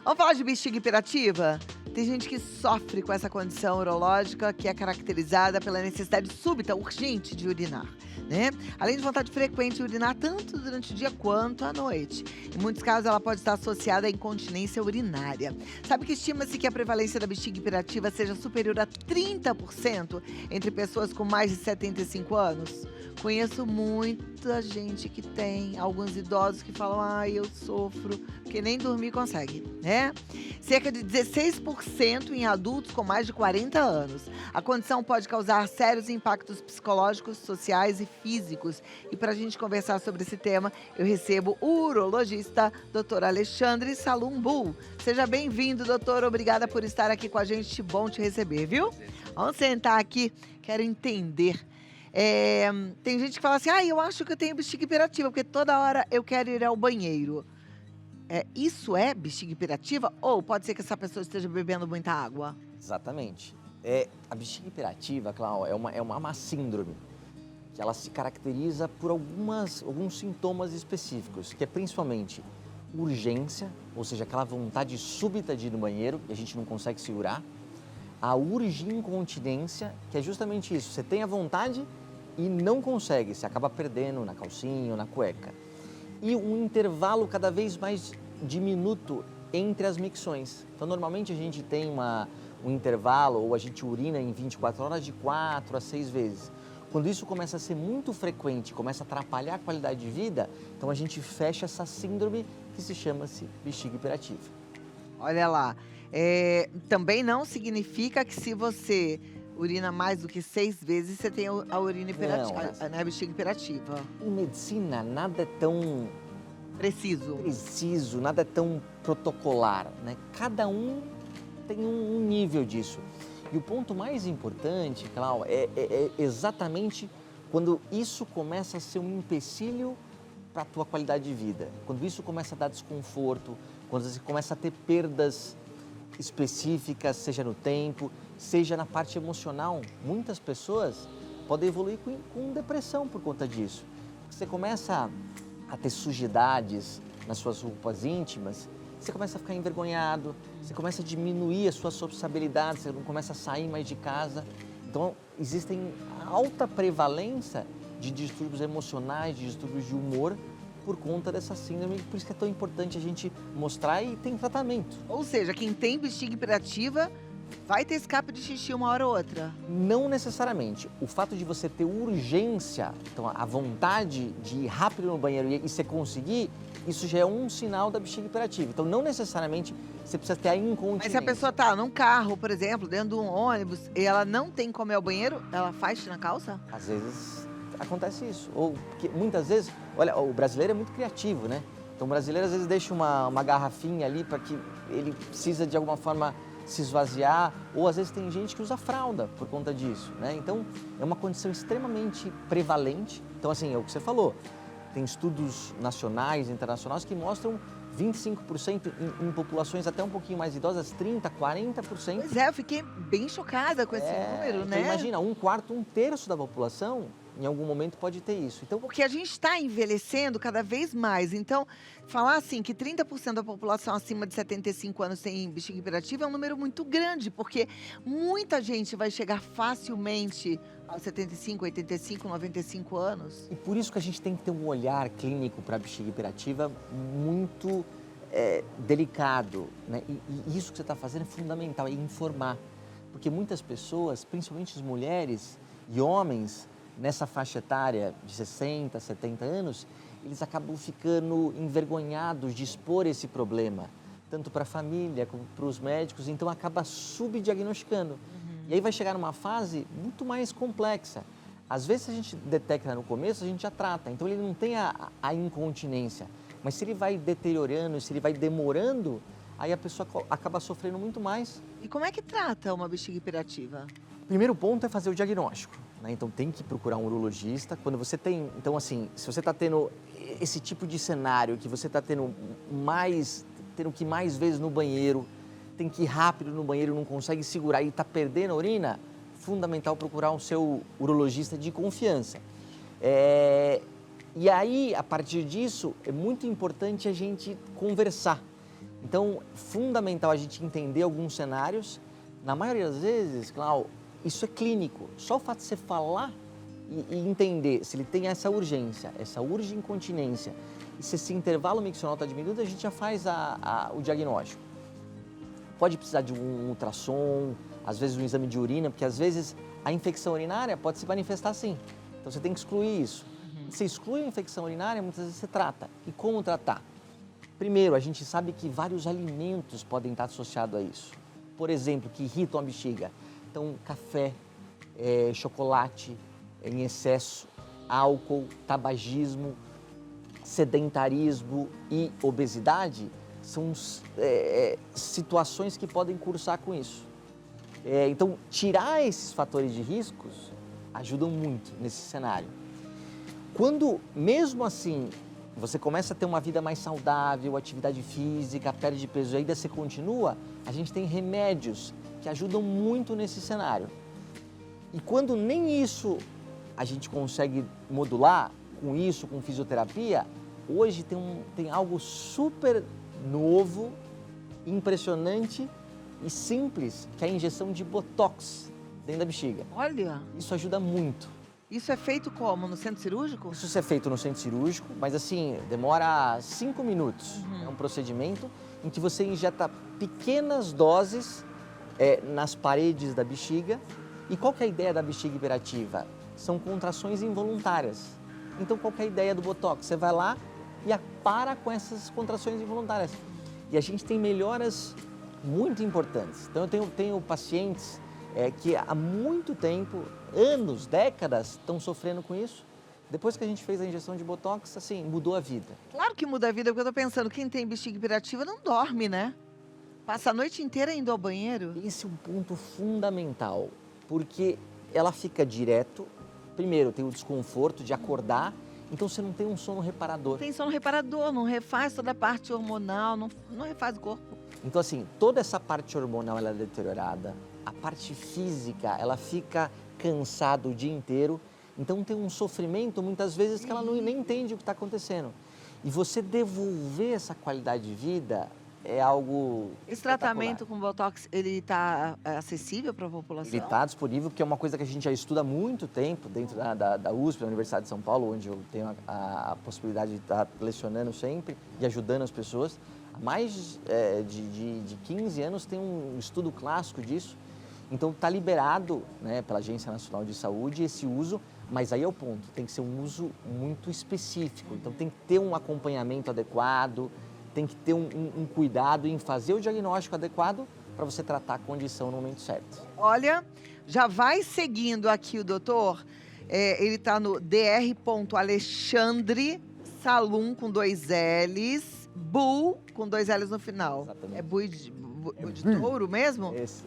Vamos falar de bexiga hiperativa? Tem gente que sofre com essa condição urológica que é caracterizada pela necessidade súbita, urgente de urinar, né? Além de vontade frequente de urinar tanto durante o dia quanto à noite. Em muitos casos, ela pode estar associada à incontinência urinária. Sabe que estima-se que a prevalência da bexiga hiperativa seja superior a 30% entre pessoas com mais de 75 anos? Conheço muita gente que tem, alguns idosos que falam, eu sofro, porque nem dormir consegue, né? Cerca de 16% em adultos com mais de 40 anos. A condição pode causar sérios impactos psicológicos, sociais e físicos. E para a gente conversar sobre esse tema, eu recebo o urologista, Dr. Alexandre Salumbu. Seja bem-vindo, doutor. Obrigada por estar aqui com a gente. Bom te receber, viu? Vamos sentar aqui. Quero entender. Tem gente que fala assim, eu acho que eu tenho bexiga hiperativa, porque toda hora eu quero ir ao banheiro. Isso é bexiga hiperativa? Ou pode ser que essa pessoa esteja bebendo muita água? Exatamente. A bexiga hiperativa, Cláudia, é uma síndrome que ela se caracteriza por alguns sintomas específicos, que é principalmente urgência, ou seja, aquela vontade súbita de ir no banheiro e a gente não consegue segurar. A urgincontinência, que é justamente isso, você tem a vontade e não consegue, você acaba perdendo na calcinha ou na cueca. E um intervalo cada vez mais diminuto entre as micções. Então, normalmente a gente tem um intervalo, ou a gente urina em 24 horas de 4 a 6 vezes. Quando isso começa a ser muito frequente, começa a atrapalhar a qualidade de vida, então a gente fecha essa síndrome que se chama-se bexiga hiperativa. Olha lá, também não significa que se você urina mais do que 6 vezes, você tem a urina hiperativa, né, a bexiga hiperativa. Em medicina, nada é tão preciso, nada é tão protocolar, né? Cada um tem um nível disso. E o ponto mais importante, Cláudia, é exatamente quando isso começa a ser um empecilho para a tua qualidade de vida. Quando isso começa a dar desconforto, quando você começa a ter perdas específicas, seja no tempo, seja na parte emocional. Muitas pessoas podem evoluir com depressão por conta disso. Você começa a ter sujidades nas suas roupas íntimas, você começa a ficar envergonhado, você começa a diminuir a sua sociabilidade, você não começa a sair mais de casa. Então, existem alta prevalência de distúrbios emocionais, de distúrbios de humor, por conta dessa síndrome, por isso que é tão importante a gente mostrar e tem tratamento. Ou seja, quem tem bexiga hiperativa vai ter escape de xixi uma hora ou outra. Não necessariamente. O fato de você ter urgência, então a vontade de ir rápido no banheiro e você conseguir, isso já é um sinal da bexiga hiperativa. Então, não necessariamente você precisa ter a incontinência. Mas se a pessoa tá num carro, por exemplo, dentro de um ônibus, e ela não tem como ir ao banheiro, ela faz xixi na calça? Às vezes acontece isso. Ou porque muitas vezes, olha, o brasileiro é muito criativo, né? Então, o brasileiro às vezes deixa uma garrafinha ali para que ele precisa de alguma forma se esvaziar, ou às vezes tem gente que usa fralda por conta disso, né? Então, é uma condição extremamente prevalente. Então, assim, é o que você falou, tem estudos nacionais e internacionais que mostram 25% em populações até um pouquinho mais idosas, 30%, 40%. Pois eu fiquei bem chocada com esse número, né? Então, imagina, um quarto, um terço da população em algum momento pode ter isso. Então, porque a gente está envelhecendo cada vez mais. Então, falar assim que 30% da população acima de 75 anos tem bexiga hiperativa é um número muito grande, porque muita gente vai chegar facilmente aos 75, 85, 95 anos. E por isso que a gente tem que ter um olhar clínico para a bexiga hiperativa muito delicado, né? E isso que você está fazendo é fundamental, é informar. Porque muitas pessoas, principalmente as mulheres e homens, nessa faixa etária de 60, 70 anos, eles acabam ficando envergonhados de expor esse problema, tanto para a família como para os médicos, então acaba subdiagnosticando. E aí vai chegar numa fase muito mais complexa. Às vezes, se a gente detecta no começo, a gente já trata, então ele não tem a incontinência. Mas se ele vai deteriorando, se ele vai demorando, aí a pessoa acaba sofrendo muito mais. E como é que trata uma bexiga hiperativa? O primeiro ponto é fazer o diagnóstico, né? Então tem que procurar um urologista. Quando você tem, então assim, se você está tendo esse tipo de cenário, que você está tendo que ir mais vezes no banheiro, tem que ir rápido no banheiro, não consegue segurar e está perdendo a urina, fundamental procurar o seu urologista de confiança. E aí, a partir disso, é muito importante a gente conversar. Então, fundamental a gente entender alguns cenários. Na maioria das vezes, Clau, isso é clínico. Só o fato de você falar e entender se ele tem essa urgência, essa incontinência, e se esse intervalo miccional está diminuído, a gente já faz o diagnóstico. Pode precisar de um ultrassom, às vezes um exame de urina, porque às vezes a infecção urinária pode se manifestar assim. Então você tem que excluir isso. Você exclui a infecção urinária, muitas vezes você trata. E como tratar? Primeiro, a gente sabe que vários alimentos podem estar associados a isso. Por exemplo, que irritam a bexiga. Então, café, chocolate em excesso, álcool, tabagismo, sedentarismo e obesidade são situações que podem cursar com isso. Então, tirar esses fatores de riscos ajudam muito nesse cenário. Quando, mesmo assim, você começa a ter uma vida mais saudável, atividade física, perde peso e ainda você continua, a gente tem remédios que ajudam muito nesse cenário. E quando nem isso a gente consegue modular, com fisioterapia, hoje tem algo super novo, impressionante e simples, que é a injeção de Botox dentro da bexiga. Olha, Isso ajuda muito. isso é feito como? No centro cirúrgico? Isso é feito no centro cirúrgico, mas assim, demora 5 minutos. É um procedimento em que você injeta pequenas doses nas paredes da bexiga. E qual que é a ideia da bexiga hiperativa? São contrações involuntárias. Então, qual que é a ideia do Botox? Você vai lá e para com essas contrações involuntárias. E a gente tem melhoras muito importantes. Então, eu tenho pacientes que há muito tempo, anos, décadas, estão sofrendo com isso. Depois que a gente fez a injeção de Botox, assim, mudou a vida. Claro que muda a vida, porque eu tô pensando, quem tem bexiga hiperativa não dorme, né? Passa a noite inteira indo ao banheiro. Esse é um ponto fundamental, porque ela fica direto. Primeiro, tem o desconforto de acordar, então você não tem um sono reparador. Tem sono reparador, não refaz toda a parte hormonal, não refaz o corpo. Então, assim, toda essa parte hormonal ela é deteriorada, a parte física, ela fica cansada o dia inteiro, então tem um sofrimento, muitas vezes, que ela nem entende o que está acontecendo. E você devolver essa qualidade de vida é algo Esse tratamento com Botox, ele tá acessível para a população? Ele está disponível, porque é uma coisa que a gente já estuda há muito tempo dentro da USP, da Universidade de São Paulo, onde eu tenho a possibilidade de estar lecionando sempre e ajudando as pessoas. Há mais de 15 anos tem um estudo clássico disso. Então está liberado, né, pela Agência Nacional de Saúde esse uso, mas aí é o ponto, tem que ser um uso muito específico. Então tem que ter um acompanhamento adequado, tem que ter um cuidado em fazer o diagnóstico adequado para você tratar a condição no momento certo. Olha, já vai seguindo aqui o doutor. Ele está no dr.alexandre Salum com 2 L's, Bull com 2 L's no final. Exatamente. É Bui de touro mesmo? Esse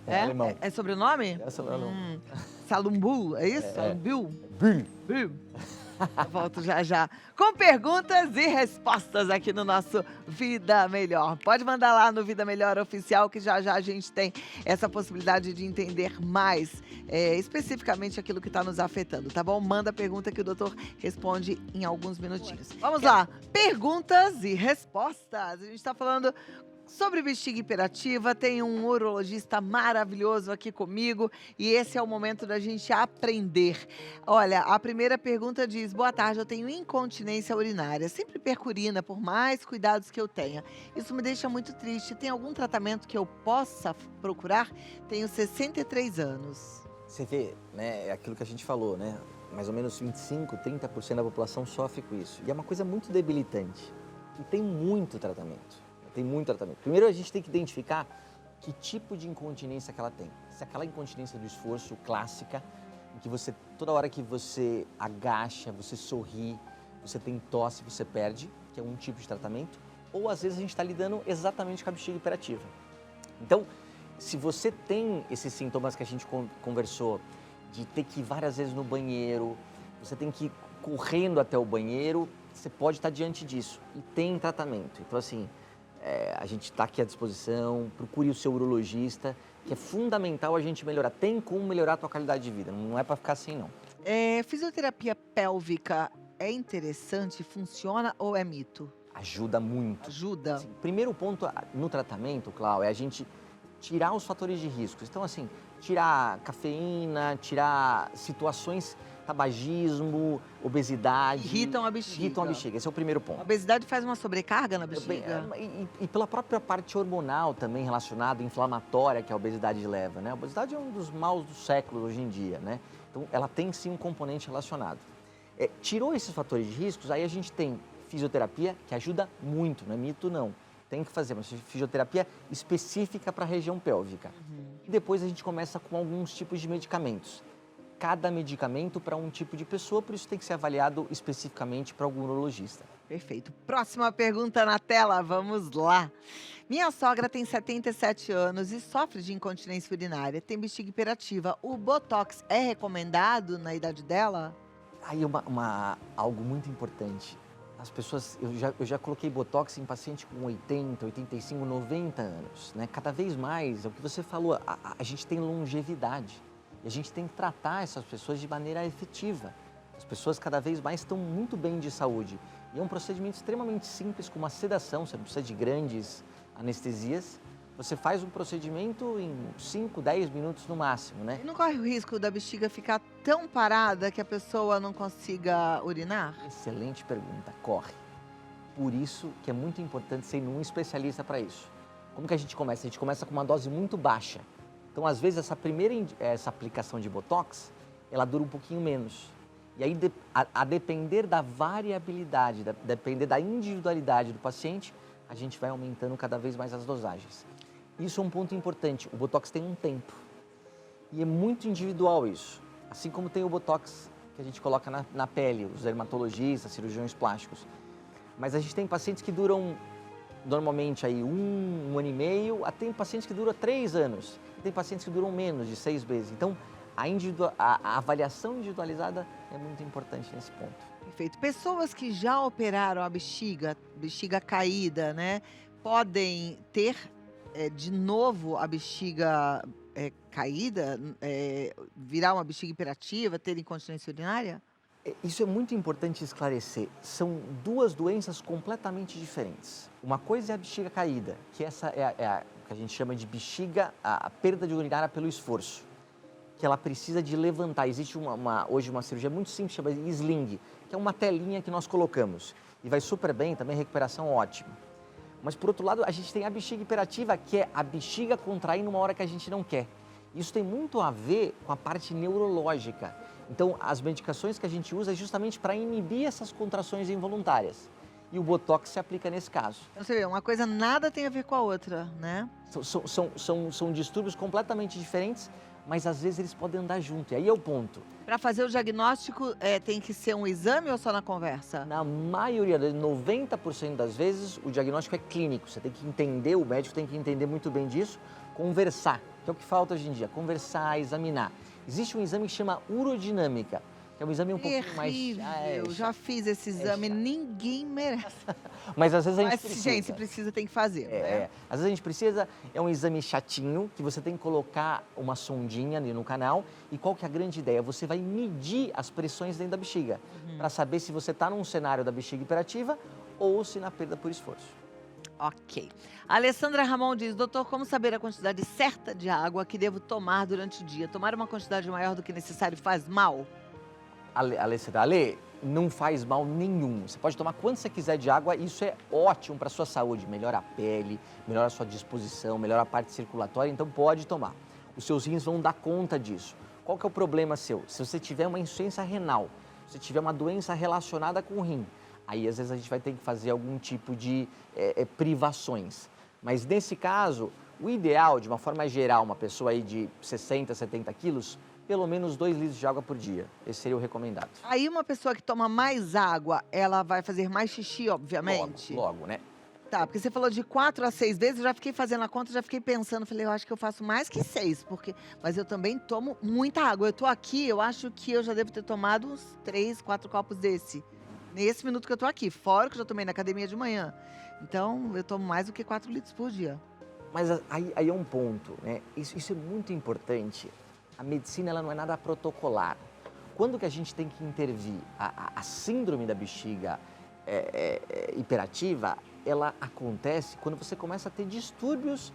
é alemão. É sobrenome? É sobrenome. Salumbu, é isso? Salumbu? Bum. Eu volto já com perguntas e respostas aqui no nosso Vida Melhor. Pode mandar lá no Vida Melhor Oficial, que já a gente tem essa possibilidade de entender mais especificamente aquilo que está nos afetando, tá bom? Manda a pergunta que o doutor responde em alguns minutinhos. Vamos lá, perguntas e respostas. A gente está falando sobre bexiga hiperativa, tem um urologista maravilhoso aqui comigo e esse é o momento da gente aprender. Olha, a primeira pergunta diz: boa tarde, eu tenho incontinência urinária, sempre perco urina por mais cuidados que eu tenha. Isso me deixa muito triste. Tem algum tratamento que eu possa procurar? Tenho 63 anos. Você vê, né, é aquilo que a gente falou, né? Mais ou menos 25, 30% da população sofre com isso. E é uma coisa muito debilitante. E tem muito tratamento. Primeiro a gente tem que identificar que tipo de incontinência que ela tem. Se aquela incontinência do esforço clássica, em que você, toda hora que você agacha, você sorri, você tem tosse, você perde, que é um tipo de tratamento. Ou às vezes a gente está lidando exatamente com a bexiga hiperativa. Então, se você tem esses sintomas que a gente conversou, de ter que ir várias vezes no banheiro, você tem que ir correndo até o banheiro, você pode estar diante disso. E tem tratamento. Então, assim, a gente está aqui à disposição, procure o seu urologista, que é fundamental a gente melhorar. Tem como melhorar a tua qualidade de vida, não é para ficar assim, não. Fisioterapia pélvica é interessante, funciona ou é mito? Ajuda muito. Ajuda? Assim, primeiro ponto no tratamento, Clau, é a gente tirar os fatores de risco. Então, assim, tirar cafeína, tirar situações, tabagismo, obesidade. Irritam a bexiga. Irritam a bexiga, esse é o primeiro A ponto. obesidade faz uma sobrecarga na bexiga? E pela própria parte hormonal também relacionada, inflamatória, que a obesidade leva, né? A obesidade é um dos maus do século hoje em dia, né? Então, ela tem sim um componente relacionado. Tirou esses fatores de riscos, aí a gente tem fisioterapia, que ajuda muito, não é mito não. Tem que fazer uma fisioterapia específica para a região pélvica. E depois a gente começa com alguns tipos de medicamentos. Cada medicamento para um tipo de pessoa, por isso tem que ser avaliado especificamente para algum urologista. Perfeito. Próxima pergunta na tela, vamos lá. Minha sogra tem 77 anos e sofre de incontinência urinária, tem bexiga hiperativa. O Botox é recomendado na idade dela? Aí algo muito importante. As pessoas, eu já coloquei Botox em paciente com 80, 85, 90 anos, né? Cada vez mais, é o que você falou, a gente tem longevidade. E a gente tem que tratar essas pessoas de maneira efetiva. As pessoas cada vez mais estão muito bem de saúde. E é um procedimento extremamente simples, com uma sedação, você não precisa de grandes anestesias. Você faz um procedimento em 5, 10 minutos no máximo, né? E não corre o risco da bexiga ficar tão parada que a pessoa não consiga urinar? Excelente pergunta, corre. Por isso que é muito importante ser um especialista para isso. Como que a gente começa? A gente começa com uma dose muito baixa. Então, às vezes, essa aplicação de Botox, ela dura um pouquinho menos. E aí, a depender da variabilidade, depender da individualidade do paciente, a gente vai aumentando cada vez mais as dosagens. Isso é um ponto importante, o Botox tem um tempo. E é muito individual isso. Assim como tem o Botox que a gente coloca na pele, os dermatologistas, cirurgiões plásticos. Mas a gente tem pacientes que duram, normalmente, aí, um ano e meio, tem pacientes que duram 3 anos. Tem pacientes que duram menos de 6 meses. Então, a avaliação individualizada é muito importante nesse ponto. Perfeito. Pessoas que já operaram a bexiga caída, né? Podem ter de novo a bexiga caída, virar uma bexiga hiperativa, ter incontinência urinária? Isso é muito importante esclarecer. São duas doenças completamente diferentes. Uma coisa é a bexiga caída, que essa é a que a gente chama de bexiga, a perda de urinária pelo esforço, que ela precisa de levantar. Existe hoje uma cirurgia muito simples, chamada sling, que é uma telinha que nós colocamos. E vai super bem, também recuperação ótima. Mas, por outro lado, a gente tem a bexiga hiperativa, que é a bexiga contrair numa hora que a gente não quer. Isso tem muito a ver com a parte neurológica. Então, as medicações que a gente usa é justamente para inibir essas contrações involuntárias. E o Botox se aplica nesse caso. Você vê, uma coisa nada tem a ver com a outra, né? São distúrbios completamente diferentes, mas às vezes eles podem andar junto. E aí é o ponto. Para fazer o diagnóstico, tem que ser um exame ou só na conversa? Na maioria, 90% das vezes, o diagnóstico é clínico. Você tem que entender, o médico tem que entender muito bem disso, conversar, que é o que falta hoje em dia, conversar, examinar. Existe um exame que chama urodinâmica, que é um exame um pouquinho mais... Eu já fiz esse exame, ninguém merece. Mas às vezes a gente Mas, precisa. gente, precisa, tem que fazer, né? Às vezes a gente precisa, é um exame chatinho, que você tem que colocar uma sondinha ali no canal. E qual que é a grande ideia? Você vai medir as pressões dentro da bexiga, para saber se você está num cenário da bexiga hiperativa ou se na perda por esforço. Ok. A Alessandra Ramon diz, doutor, como saber a quantidade certa de água que devo tomar durante o dia? Tomar uma quantidade maior do que necessário faz mal? Alessandra, não faz mal nenhum. Você pode tomar quanto você quiser de água, isso é ótimo para a sua saúde. Melhora a pele, melhora a sua disposição, melhora a parte circulatória, então pode tomar. Os seus rins vão dar conta disso. Qual que é o problema seu? Se você tiver uma insuficiência renal, se você tiver uma doença relacionada com o rim, aí às vezes a gente vai ter que fazer algum tipo de privações. Mas nesse caso, o ideal, de uma forma geral, uma pessoa aí de 60, 70 quilos, pelo menos 2 litros de água por dia. Esse seria o recomendado. Aí uma pessoa que toma mais água, ela vai fazer mais xixi, obviamente? Logo, né? Tá, porque você falou de 4 a 6 vezes, eu já fiquei fazendo a conta, já fiquei pensando, falei, eu acho que eu faço mais que 6, mas eu também tomo muita água. Eu tô aqui, eu acho que eu já devo ter tomado uns 3, 4 copos desse. Nesse minuto que eu tô aqui, fora que eu já tomei na academia de manhã. Então, eu tomo mais do que 4 litros por dia. Mas aí é um ponto, né? Isso é muito importante. A medicina ela não é nada protocolar. Quando que a gente tem que intervir? A síndrome da bexiga hiperativa, ela acontece quando você começa a ter distúrbios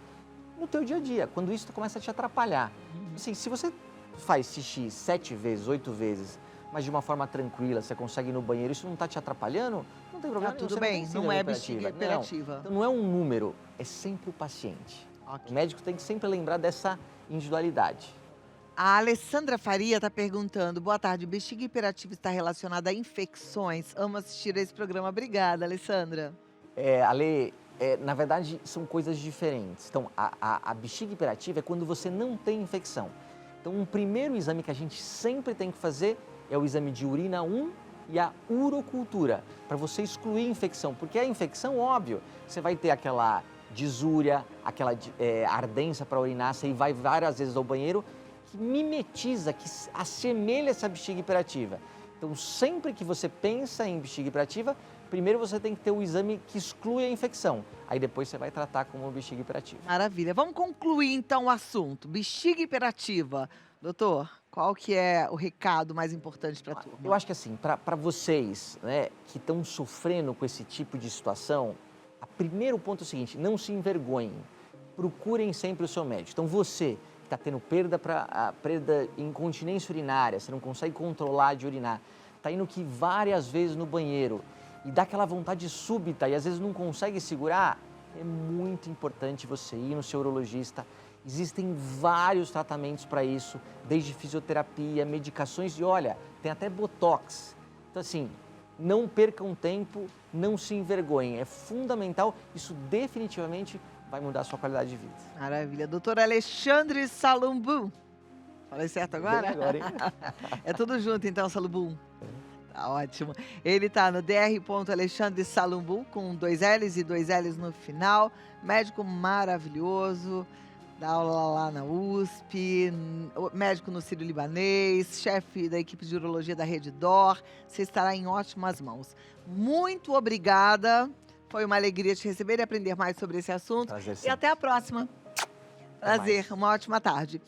no teu dia a dia, quando isso começa a te atrapalhar. Assim, se você faz xixi 7 vezes, 8 vezes, mas de uma forma tranquila, você consegue ir no banheiro, isso não está te atrapalhando, não tem problema nenhum. Tudo bem, não é bexiga hiperativa. Então não é um número, é sempre o paciente. Ok. O médico tem que sempre lembrar dessa individualidade. A Alessandra Faria está perguntando, boa tarde, bexiga hiperativa está relacionada a infecções? Amo assistir a esse programa. Obrigada, Alessandra. Ale, na verdade, são coisas diferentes. Então, a bexiga hiperativa é quando você não tem infecção. Então, um primeiro exame que a gente sempre tem que fazer é o exame de urina 1 e a urocultura, para você excluir infecção. Porque a infecção, óbvio, você vai ter aquela disúria, aquela ardência para urinar, você vai várias vezes ao banheiro, que mimetiza, que assemelha essa bexiga hiperativa. Então, sempre que você pensa em bexiga hiperativa, primeiro você tem que ter o exame que exclui a infecção. Aí depois você vai tratar como bexiga hiperativa. Maravilha. Vamos concluir então o assunto. Bexiga hiperativa. Doutor, qual que é o recado mais importante para a turma? Eu acho que assim, para vocês, né, que estão sofrendo com esse tipo de situação, o primeiro ponto é o seguinte, não se envergonhem. Procurem sempre o seu médico. Então você que está tendo perda incontinência urinária, você não consegue controlar de urinar, está indo que várias vezes no banheiro e dá aquela vontade súbita e às vezes não consegue segurar, é muito importante você ir no seu urologista. Existem vários tratamentos para isso, desde fisioterapia, medicações e olha, tem até botox. Então assim, não percam tempo, não se envergonhem, é fundamental, isso definitivamente vai mudar a sua qualidade de vida. Maravilha. Doutor Alexandre Salumbu. Falei certo agora? Bem agora, hein? É tudo junto então, Salumbu. Tá ótimo. Ele tá no Dr. Salumbu, com 2 L's e 2 L's no final. Médico maravilhoso, dá aula lá na USP, médico no Sírio-Libanês, chefe da equipe de urologia da Rede DOR. Você estará em ótimas mãos. Muito obrigada. Foi uma alegria te receber e aprender mais sobre esse assunto. Prazer, E sempre. até a próxima. Prazer, uma ótima tarde.